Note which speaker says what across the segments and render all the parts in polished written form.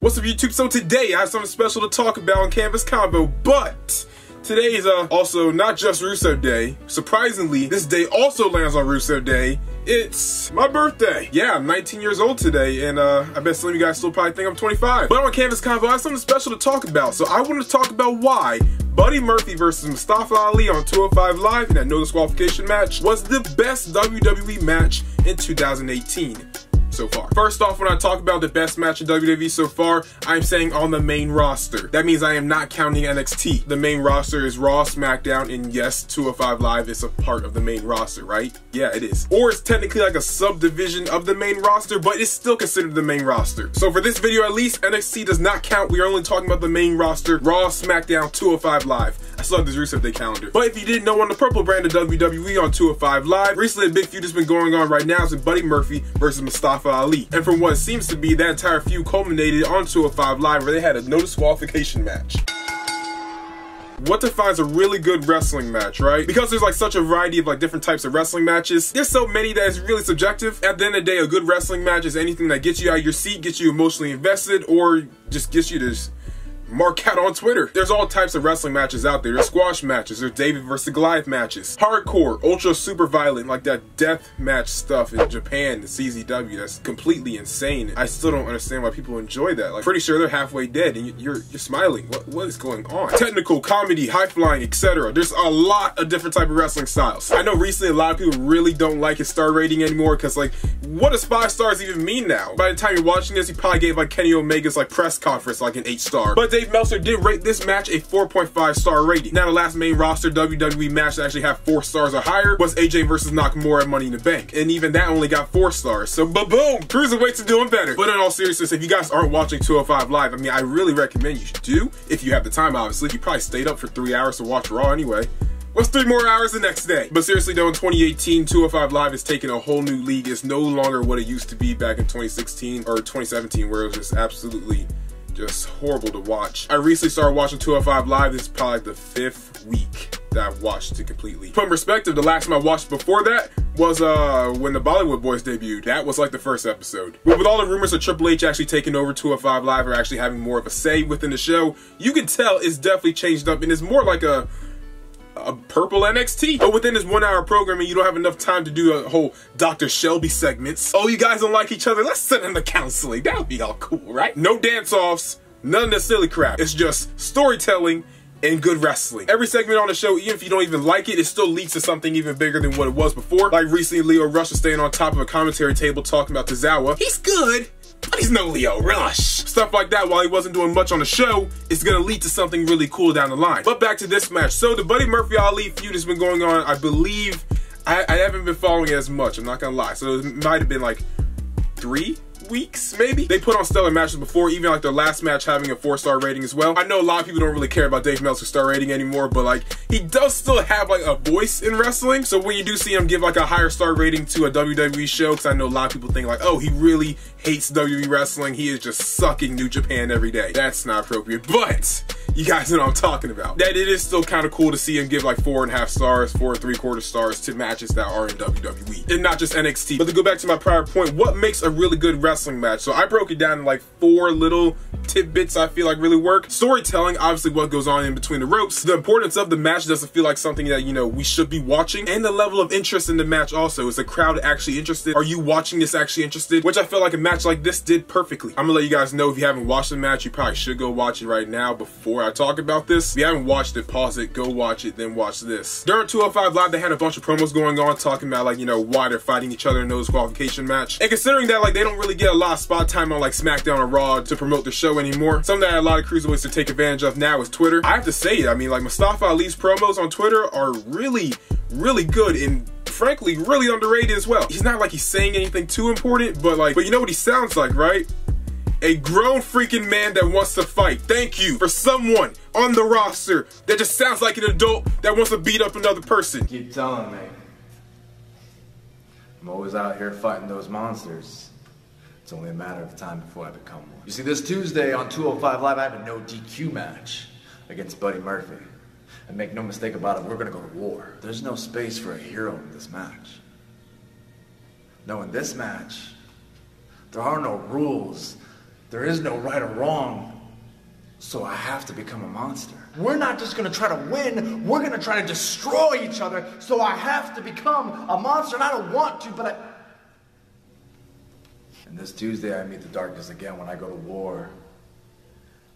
Speaker 1: What's up, YouTube? So today I have something special to talk about on Canvas Convo, but today is also not just Rusev Day. Surprisingly, this day also lands on Rusev Day. It's my birthday. Yeah, I'm 19 years old today, and I bet some of you guys still probably think I'm 25. But on Canvas Convo, I have something special to talk about. So I want to talk about why Buddy Murphy versus Mustafa Ali on 205 Live in that no disqualification match was the best WWE match in 2018. So far. First off, when I talk about the best match in WWE so far, I'm saying on the main roster. That means I am not counting NXT. The main roster is Raw, SmackDown, and yes, 205 Live is a part of the main roster, right? Yeah, it is. Or it's technically like a subdivision of the main roster, but it's still considered the main roster. So for this video at least, NXT does not count. We are only talking about the main roster, Raw, SmackDown, 205 Live. I still have this Rusev Day calendar. But if you didn't know, on the purple brand of WWE on 205 Live, recently a big feud has been going on right now is Buddy Murphy versus Mustafa Ali. And from what it seems to be, that entire feud culminated on 205 Live where they had a no disqualification match. What defines a really good wrestling match, right? Because there's like such a variety of like different types of wrestling matches, there's so many that it's really subjective. At the end of the day, a good wrestling match is anything that gets you out of your seat, gets you emotionally invested, or just gets you to mark out on Twitter. There's all types of wrestling matches out there. There's squash matches, there's David versus Goliath matches, hardcore, ultra super violent, like that death match stuff in Japan, the CZW, that's completely insane. I still don't understand why people enjoy that. Like, pretty sure they're halfway dead and you're smiling. What is going on? Technical, comedy, high flying, etc. There's a lot of different type of wrestling styles. I know recently a lot of people really don't like his star rating anymore because like, what does 5 stars even mean now? By the time you're watching this, he probably gave like Kenny Omega's like press conference like an 8 star. But Dave Meltzer did rate this match a 4.5 star rating. Now the last main roster WWE match that actually had 4 stars or higher was AJ versus Nakamura at Money in the Bank. And even that only got 4 stars. So ba-boom! Cruiserweights are doing better. But in all seriousness, if you guys aren't watching 205 Live, I mean, I really recommend you do. If you have the time, obviously. You probably stayed up for 3 hours to watch Raw anyway. What's 3 more hours the next day? But seriously though, in 2018, 205 Live is taking a whole new league. It's no longer what it used to be back in 2016 or 2017, where it was just absolutely just horrible to watch. I recently started watching 205 Live. This is probably the 5th week that I've watched it completely. Put in perspective, the last time I watched before that was when the Bollywood Boys debuted. That was like the first episode. But with all the rumors of Triple H actually taking over 205 Live or actually having more of a say within the show, you can tell it's definitely changed up and it's more like a purple NXT. But within this 1 hour programming, you don't have enough time to do a whole Dr. Shelby segments. Oh, you guys don't like each other? Let's send them to counseling. That would be all cool, right? No dance-offs, none of that silly crap. It's just storytelling and good wrestling. Every segment on the show, even if you don't even like it, it still leads to something even bigger than what it was before. Like recently, Leo Rush was staying on top of a commentary table talking about Tozawa. He's good, but he's no Leo Rush. Stuff like that, while he wasn't doing much on the show, is gonna lead to something really cool down the line. But back to this match. So the Buddy Murphy Ali feud has been going on, I believe, I haven't been following it as much, I'm not gonna lie. So it might have been like 3 weeks, maybe? They put on stellar matches before, even like their last match having a 4-star rating as well. I know a lot of people don't really care about Dave Meltzer's star rating anymore, but like, he does still have like a voice in wrestling. So when you do see him give like a higher star rating to a WWE show, because I know a lot of people think like, oh, he really hates WWE wrestling, he is just sucking New Japan every day. That's not appropriate, but you guys know what I'm talking about. That it is still kind of cool to see him give like 4.5 stars, 4 3/4 stars to matches that are in WWE, and not just NXT. But to go back to my prior point, what makes a really good wrestling match? So I broke it down in like 4 little tidbits I feel like really work. Storytelling, obviously what goes on in between the ropes. The importance of the match doesn't feel like something that, you know, we should be watching. And the level of interest in the match also. Is the crowd actually interested? Are you watching this actually interested? Which I feel like a match like this did perfectly. I'm gonna let you guys know, if you haven't watched the match, you probably should go watch it right now before I talk about this. If you haven't watched it, pause it, go watch it, then watch this. During 205 Live, they had a bunch of promos going on talking about like, you know, why they're fighting each other in no disqualification match. And considering that like they don't really get a lot of spot time on like SmackDown or Raw to promote the show anymore, something that a lot of cruiserweights to take advantage of now is Twitter. I have to say it, I mean, like Mustafa Ali's promos on Twitter are really good and frankly really underrated as well. He's not like he's saying anything too important, but you know what he sounds like, right? A grown freaking man that wants to fight. Thank you for someone on the roster that just sounds like an adult that wants to beat up another person.
Speaker 2: Keep telling me. I'm always out here fighting those monsters. It's only a matter of time before I become one. You see, this Tuesday on 205 Live, I have a no DQ match against Buddy Murphy. And make no mistake about it, we're gonna go to war. There's no space for a hero in this match. No, in this match, there are no rules. There is no right or wrong. So I have to become a monster. We're not just gonna try to win, we're gonna try to destroy each other, so I have to become a monster, and I don't want to, but I... And this Tuesday I meet the darkness again when I go to war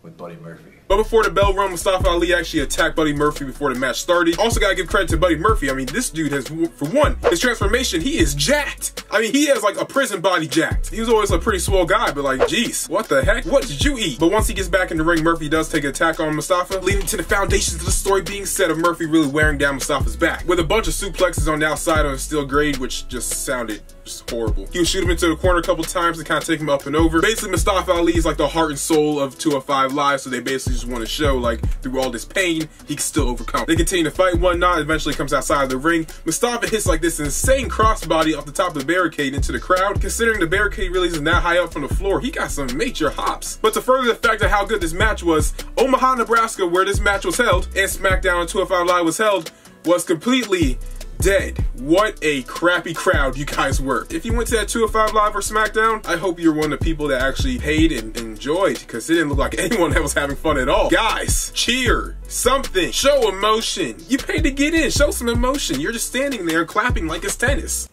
Speaker 2: with Buddy Murphy.
Speaker 1: But before the bell rung, Mustafa Ali actually attacked Buddy Murphy before the match started. Also gotta give credit to Buddy Murphy. I mean, this dude has, for one, his transformation, he is jacked. I mean, he has like a prison body jacked. He was always a pretty swole guy, but like, geez, what the heck? What did you eat? But once he gets back in the ring, Murphy does take an attack on Mustafa, leading to the foundations of the story being set of Murphy really wearing down Mustafa's back, with a bunch of suplexes on the outside on steel grade, which just sounded just horrible. He would shoot him into the corner a couple times and kind of take him up and over. Basically, Mustafa Ali is like the heart and soul of 205 Live, so they basically just want to show like through all this pain, he can still overcome. They continue to fight, whatnot, eventually comes outside of the ring. Mustafa hits like this insane crossbody off the top of the barricade into the crowd. Considering the barricade really isn't that high up from the floor, he got some major hops. But to further the fact of how good this match was, Omaha, Nebraska, where this match was held, and SmackDown on 205 Live was held, was completely dead. What a crappy crowd you guys were. If you went to that 205 Live or SmackDown, I hope you're one of the people that actually paid and enjoyed, because it didn't look like anyone that was having fun at all. Guys, cheer, something, show emotion. You paid to get in, show some emotion. You're just standing there clapping like it's tennis.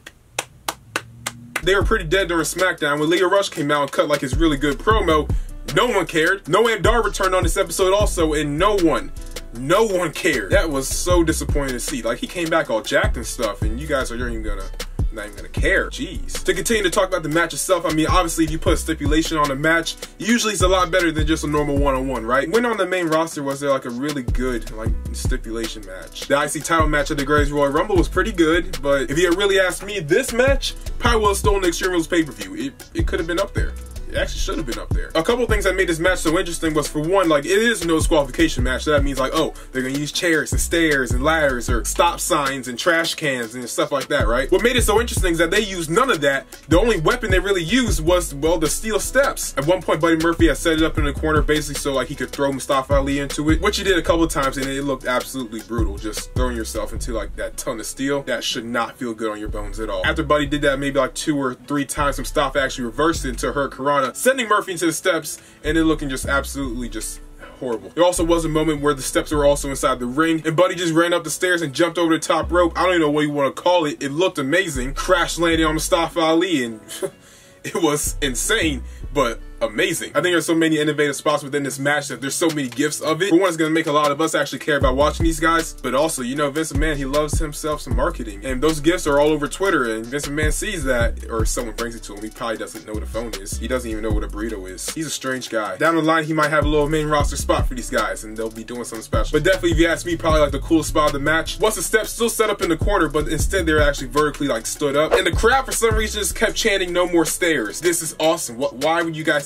Speaker 1: They were pretty dead during SmackDown. When Leo Rush came out and cut like his really good promo, no one cared. Noam Dar returned on this episode also, and no one cared. That was so disappointing to see. Like, he came back all jacked and stuff, and you guys are not even gonna care. Jeez. To continue to talk about the match itself, I mean, obviously if you put a stipulation on a match, usually it's a lot better than just a normal one-on-one, right? When on the main roster was there like a really good like stipulation match? The IC title match at the Greatest Royal Rumble was pretty good, but if you had really asked me, this match probably would have stolen the Extreme Rules pay-per-view. It could have been up there. It actually should have been up there. A couple things that made this match so interesting was, for one, like, it is no disqualification match. So that means like, oh, they're gonna use chairs and stairs and ladders or stop signs and trash cans and stuff like that, right? What made it so interesting is that they used none of that. The only weapon they really used was, well, the steel steps. At one point, Buddy Murphy had set it up in the corner basically so like he could throw Mustafa Ali into it, which he did a couple of times, and it looked absolutely brutal. Just throwing yourself into like that ton of steel, that should not feel good on your bones at all. After Buddy did that maybe like 2 or 3 times, Mustafa actually reversed it into her Karana, sending Murphy into the steps, and it looking just absolutely just horrible. There also was a moment where the steps were also inside the ring, and Buddy just ran up the stairs and jumped over the top rope. I don't even know what you want to call it. It looked amazing. Crash landing on Mustafa Ali, and it was insane, but amazing. I think there's so many innovative spots within this match that there's so many gifts of it. For one, it's gonna make a lot of us actually care about watching these guys, but also, you know, Vince McMahon, he loves himself some marketing, and those gifts are all over Twitter, and Vince McMahon sees that, or someone brings it to him. He probably doesn't know what a phone is. He doesn't even know what a burrito is. He's a strange guy. Down the line, he might have a little main roster spot for these guys, and they'll be doing something special. But definitely, if you ask me, probably like the coolest spot of the match was the steps still set up in the corner, but instead they're actually vertically like stood up, and the crowd for some reason just kept chanting, "No more stairs." This is awesome. Why would you guys...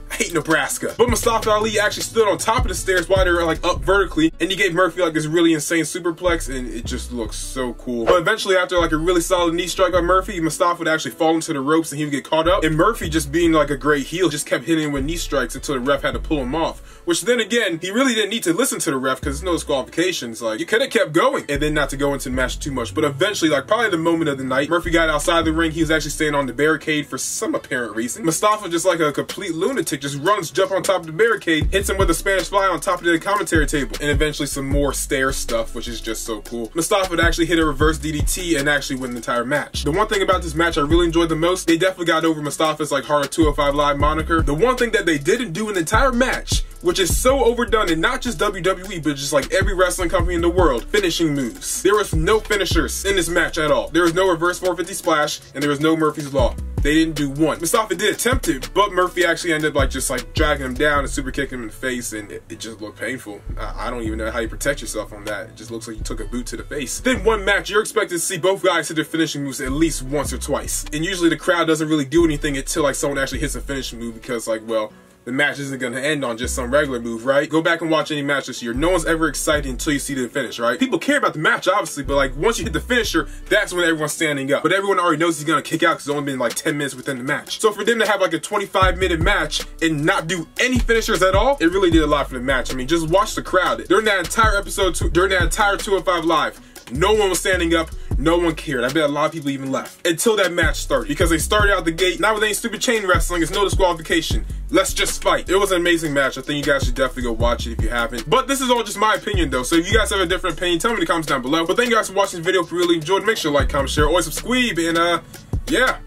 Speaker 1: I hate Nebraska. But Mustafa Ali actually stood on top of the stairs while they were like up vertically, and he gave Murphy like this really insane superplex, and it just looks so cool. But eventually, after like a really solid knee strike by Murphy, Mustafa would actually fall into the ropes and he would get caught up, and Murphy, just being like a great heel, just kept hitting him with knee strikes until the ref had to pull him off. Which then again, he really didn't need to listen to the ref because there's no disqualifications. Like, you could have kept going. And then not to go into the match too much, but eventually, like probably the moment of the night, Murphy got outside the ring. He was actually staying on the barricade for some apparent reason. Mustafa, just like a complete lunatic, just runs, jump on top of the barricade, hits him with a Spanish fly on top of the commentary table, and eventually some more stair stuff, which is just so cool. Mustafa would actually hit a reverse DDT and actually win the entire match. The one thing about this match I really enjoyed the most, they definitely got over Mustafa's like Heart of 205 Live moniker. The one thing that they didn't do in the entire match, which is so overdone in not just WWE, but just like every wrestling company in the world, finishing moves. There was no finishers in this match at all. There was no reverse 450 splash, and there was no Murphy's Law. They didn't do one. Mustafa did attempt it, but Murphy actually ended up like just like dragging him down and super kicking him in the face, and it just looked painful. I don't even know how you protect yourself on that. It just looks like you took a boot to the face. Then one match, you're expected to see both guys hit their finishing moves at least once or twice. And usually the crowd doesn't really do anything until like someone actually hits a finishing move, because like, well, the match isn't going to end on just some regular move, right? Go back and watch any match this year. No one's ever excited until you see the finish, right? People care about the match, obviously, but like once you hit the finisher, that's when everyone's standing up. But everyone already knows he's going to kick out because it's only been like 10 minutes within the match. So for them to have like a 25-minute match and not do any finishers at all, it really did a lot for the match. I mean, just watch the crowd. During that entire episode, during that entire 205 Live, no one was standing up, No one cared. I bet a lot of people even left until that match started, because they started out the gate not with any stupid chain wrestling. It's no disqualification. Let's just fight. It was an amazing match. I think you guys should definitely go watch it if you haven't. But this is all just my opinion though, so if you guys have a different opinion, tell me in the comments down below. But thank you guys for watching this video. If you really enjoyed, make sure to like, comment, share, always subscribe, and yeah,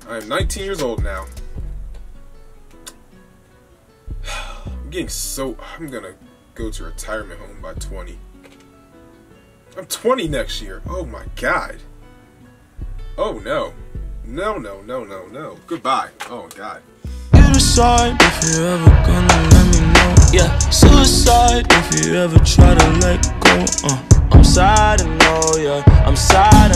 Speaker 1: I'm 19 years old now. I'm gonna go to retirement home by 20. I'm 20 next year. Oh my god. Oh no. No. Goodbye. Oh god.
Speaker 3: You decide if you're ever gonna let me know. Yeah, suicide if you ever try to let go. I'm sad and know, yeah, I'm sad.